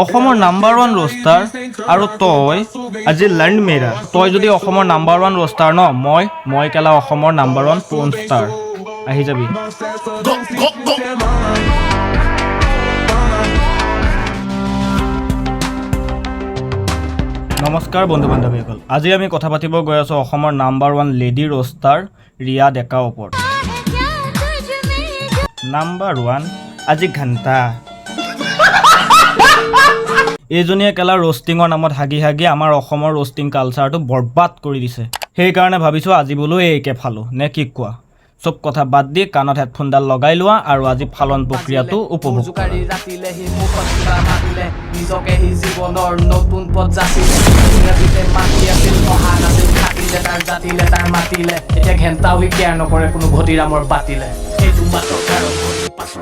অসমৰ number 1 roaster আৰু তই আজি লাৰ্ণ মেৰা। তই যদি অসমৰ নাম্বাৰ 1 ৰোষ্টাৰ ন, মই কেলা অসমৰ নাম্বাৰ 1 পৰ্ন ষ্টাৰ। আহি যাবি। নমস্কাৰ বন্ধু বান্ধৱীসকল, আজি আমি কথা পাতিব গৈ আছোঁ অসমৰ নাম্বাৰ 1 লেডি ৰোষ্টাৰ ৰিয়া ডেকাৰ ওপৰত। নাম্বাৰ 1 আজি ঘণ্টা। এইজনীয়ে কেলা ৰোষ্টিঙৰ নামত হাগি হাগি আমাৰ অসমৰ ৰোষ্টিং কালচাৰটো বৰবাদ কৰি দিছে। সেইকাৰণে ভাবিছোঁ আজি বোলো এইকে ফালোঁ, নে কি কোৱা? চব কথা বাদ দি কাণত হেডফোনডাল লগাই লোৱা আৰু আজি ফালন প্ৰক্ৰিয়াটো উপভোগ কৰা।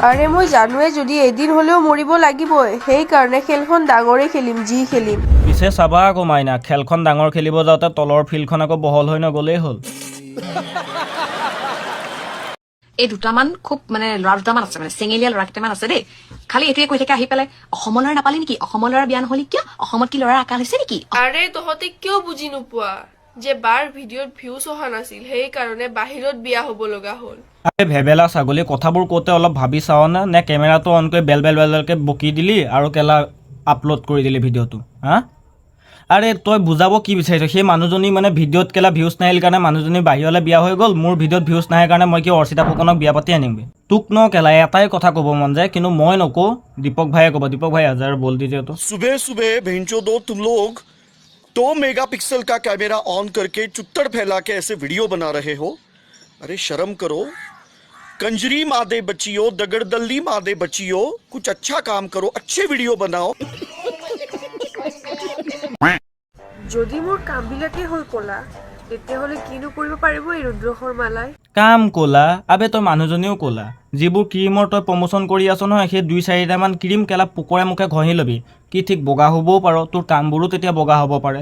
আৰে মই জানোৱে যদি এদিন হ'লেও মৰিব লাগিবই, সেইকাৰণে খেলখন ডাঙৰে খেলিম, যি খেলিম। পিছে চাবা আকৌ মাইনা, খেলখন ডাঙৰ খেলিব যাওঁতে তলৰ ফিল্ডখন আকৌ বহল হৈ নগ'লেই হ'ল। এই দুটামান খুব মানে ল'ৰা দুটামান আছে, মানে চেঙেলীয়া ল'ৰা কেইটামান আছে দেই। খালি এইটোৱে কৈ থাকে আহি পেলাই, অসমৰ ল'ৰা নাপালি নেকি? অসমৰ ল'ৰা বিয়া নহ'লি কিয়? অসমত কি ল'ৰাৰ আকাল হৈছে নেকি? আৰে তহঁতে কিয় বুজি নোপোৱা যে বাৰ ভিডিঅ'ত ভিউজ অহা নাছিল, সেইকাৰণে বাহিৰত বিয়া হ'ব লগা হ'ল। আৰে ভেবেলা ছাগলী, কথাবোৰ কওঁতে অলপ ভাবি চাওঁ নে কেমেৰাটো অন কৰি বেল বেলকৈ বকি দিলি আৰু কেলা আপলোড কৰি দিলি ভিডিঅ'টো, হা? আৰে তই বুজাব কি বিচাৰিছ? সেই মানুহজনী মানে ভিডিঅ'ত কেলা ভিউজ নাহিল কাৰণে মানুহজনী বাহিৰলৈ বিয়া হৈ গ'ল, মোৰ ভিডিঅ'ত ভিউজ নাহে কাৰণে মই কি অৰ্চিতা ফুকনক বিয়া পাতি আনিমগৈ? তোক ন কেলা এটাই কথা ক'ব মন যায়, কিন্তু মই নকওঁ, দীপক ভাইয়ে ক'ব। দীপক ভাই হাজাৰ বল দি যিহেতু सुबह सुबह भेंचोदो तुम लोग 2 मेगापिक्सल का कैमरा ऑन करके चुत्तड़ फैला के ऐसे वीडियो बना रहे हो। अरे शर्म करो, कंजरी मादे बच्चियों, दगड़दल्ली मादे बच्चियों, कुछ अच्छा काम करो, अच्छे वीडियो बनाओ। যদি মোৰ কামবিলাকেই হ'ল ক'লা, তেতিয়াহ'লে কিনো কৰিব পাৰিব এই ৰুদ্ৰ শৰ্মালাই? কাম ক'লা? আবে তই মানুহজনীও ক'লা। যিবোৰ ক্ৰীমৰ তই প্ৰমোশ্যন কৰি আছ নহয়, সেই 2-4টামান ক্ৰীম কেলা পোকৰে মুখে ঘঁহি ল'বি, কি ঠিক বগা হ'বও পাৰ, তোৰ কামবোৰো তেতিয়া বগা হ'ব পাৰে।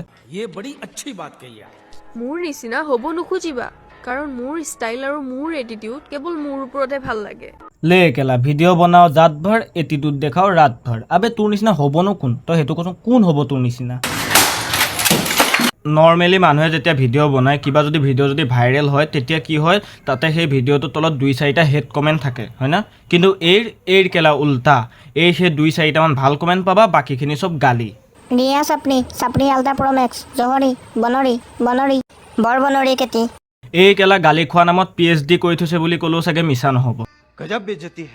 মোৰ নিচিনা হ'ব নোখোজিবা, কাৰণ মোৰ ষ্টাইল আৰু মোৰ এটিটিউড কেৱল মোৰ ওপৰতহে ভাল লাগে। লে কেলা ভিডিঅ' বনাও জাত ভৰ, এটিটিউড দেখাও ৰাত ভৰ। আবে তোৰ নিচিনা হ'বনো কোন? তই সেইটো কচোন, কোন হ'ব তোৰ নিচিনা? নৰ্মেলি মানুহে যেতিয়া ভিডিঅ' বনায়, কিবা যদি ভিডিঅ' যদি ভাইৰেল হয়, তেতিয়া কি হয়, তাতে সেই ভিডিঅ'টোৰ তলত 2-4টা হেড কমেণ্ট থাকে, হয় না? কিন্তু এই কেলা উল্টা, সেই 2-4টামান ভাল কমেণ্ট পাবা, বাকীখিনি চব গালি। রিয়া সাপনি আলতা প্রো ম্যাক্স জহরি বনরি বৰ বনৰি কেতি। এই কেলা গালি খোৱা নামত PhD কৰি থৈছে বুলি ক'লেও চাগে মিছা নহ'ব। গজব বেজতি।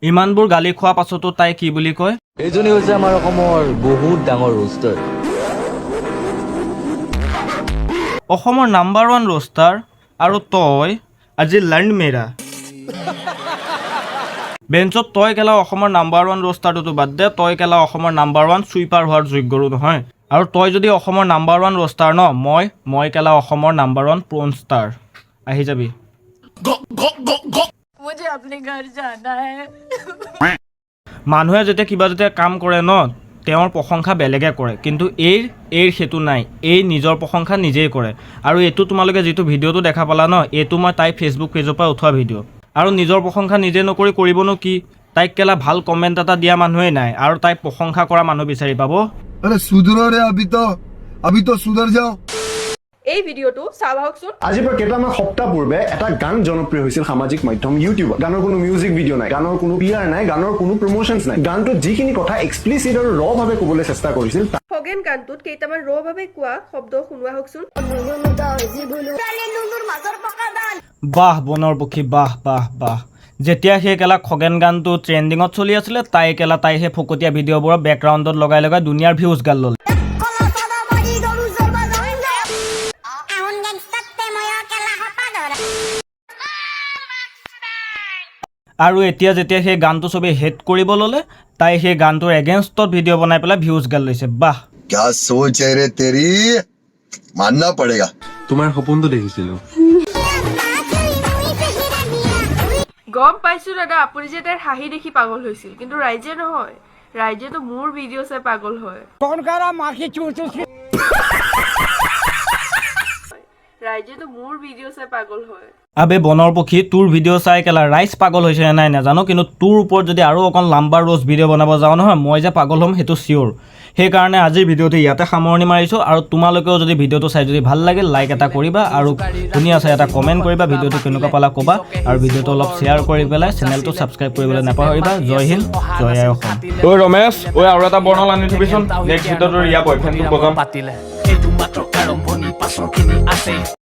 ইমানবোৰ গালি খোৱা পাছতো তাই কি বুলি কয়? এইজনী হৈছে আমাৰ অসমৰ বহুত ডাঙৰ ৰোষ্টাৰ। অসমৰ নাম্বাৰ 1 ৰোষ্টাৰ আৰু তই আজি লাৰ্ণ মেৰা। বেঞ্চত তই কেলা অসমৰ নাম্বাৰ 1 ৰোষ্টাৰটোতো বাদ দে, তই কেলা অসমৰ নাম্বাৰ 1 চুইপাৰ হোৱাৰ যোগ্যৰো নহয়। আৰু তই যদি অসমৰ নাম্বাৰ 1 ৰোষ্টাৰ ন, মই কেলা অসমৰ নাম্বাৰ 1 পৰ্ন ষ্টাৰ। আহি যাবি। মানুহে যেতিয়া কিবা কাম কৰে ন, তেওঁৰ প্ৰশংসা বেলেগে কৰে, কিন্তু এই সেইটো নাই। এই নিজৰ প্ৰশংসা নিজেই কৰে। আৰু এইটো তোমালোকে যিটো ভিডিঅ'টো দেখা পালা ন, এইটো মই তাই ফেচবুক পেজৰ পৰা উঠোৱা ভিডিঅ'। আৰু নিজৰ প্ৰশংসা নিজে নকৰি কৰিবনো কি? তাইক কেলা ভাল কমেণ্ট এটা দিয়া মানুহেই নাই, আৰু তাইক প্ৰশংসা কৰা মানুহ বিচাৰি পাব। अरे सुधरो रे, अभी तो सुधर जाओ। এই ভিডিঅ'টো চাওকচোন। আজিৰ পৰা কেইটামান সপ্তাহ পূৰ্বে এটা গান জনপ্ৰিয় হৈছিল সামাজিক মাধ্যম ইউটিউবত। গানৰ কোনো মিউজিক ভিডিঅ' নাই, গানৰ কোনো PR নাই, গানৰ কোনো প্ৰমোশনছ নাই। গানটোত যিখিনি কথা এক্সপ্লিচিট আৰু ৰ ভাৱে ক'বলৈ চেষ্টা কৰিছিল, খগেন গানটোত কেইটামান ৰ ভাৱে কোৱা শব্দ শুনোৱা হওকচোন। বাহ বনৰ পক্ষী, বাহ বাহ বাহ। যেতিয়া সেই কেলা খগেন গানটো ট্ৰেণ্ডিঙত চলি আছিলে, তাই সেই ফকতীয়া ভিডিঅ'বোৰৰ বেকগ্ৰাউণ্ডত লগাই দুনিয়াৰ ভিউজ গাল ল'লে। আৰু এতিয়া যেতিয়া সেই গানটো চবেই হেট কৰিব ল'লে, তাই সেই গানটোৰ এগেইনষ্টত ভিডিঅ' বনাই পেলাই ভিউজ গাল লৈছে। বাহ, क्या सोच है रे तेरी, मानना पड़ेगा। তোমাৰ সপোনটো দেখিছিলো। গম পাইছো দাদা, আপুনি যে তাইৰ হাঁহি দেখি পাগল হৈছিল, কিন্তু ৰাইজে নহয়, ৰাইজেতো মোৰ ভিডিঅ' চাই পাগল হয়। ৰাইজেতো মোৰ ভিডিঅ' চাই পাগল হয়। আবে বনৰ পক্ষী তোৰ ভিডিঅ' চাই কেলা ৰাইজ পাগল হৈছে নে নাই নাজানো, কিন্তু তোৰ ওপৰত যদি আৰু অকণ লাম্বা ৰ'জ ভিডিঅ' বনাব যাওঁ নহয় মই যে পাগল হ'ম সেইটো চিয়'ৰ। সেইকাৰণে আজিৰ ভিডিঅ'টো ইয়াতে সামৰণি মাৰিছোঁ, আৰু তোমালোকেও যদি ভিডিঅ'টো চাই যদি ভাল লাগে লাইক এটা কৰিবা, আৰু ধুনীয়া চাই এটা কমেণ্ট কৰিবা, ভিডিঅ'টো কেনেকুৱা পালা ক'বা, আৰু ভিডিঅ'টো অলপ শ্বেয়াৰ কৰি পেলাই চেনেলটো ছাবস্ক্ৰাইব কৰিবলৈ নাপাহৰিবা। জয় হিন্দ, জয় আই অসম। ঐ ৰমেশ, ঐ আৰু এটা বৰ্ণল আনি থবিচোন, নেক্সট ভিডিঅ'টো ইয়াৰ বয়ফ্ৰেণ্ডটো বজাম। পাতিলে এইটো মাত্ৰ আৰম্ভণি, পাছৰখিনি আছে।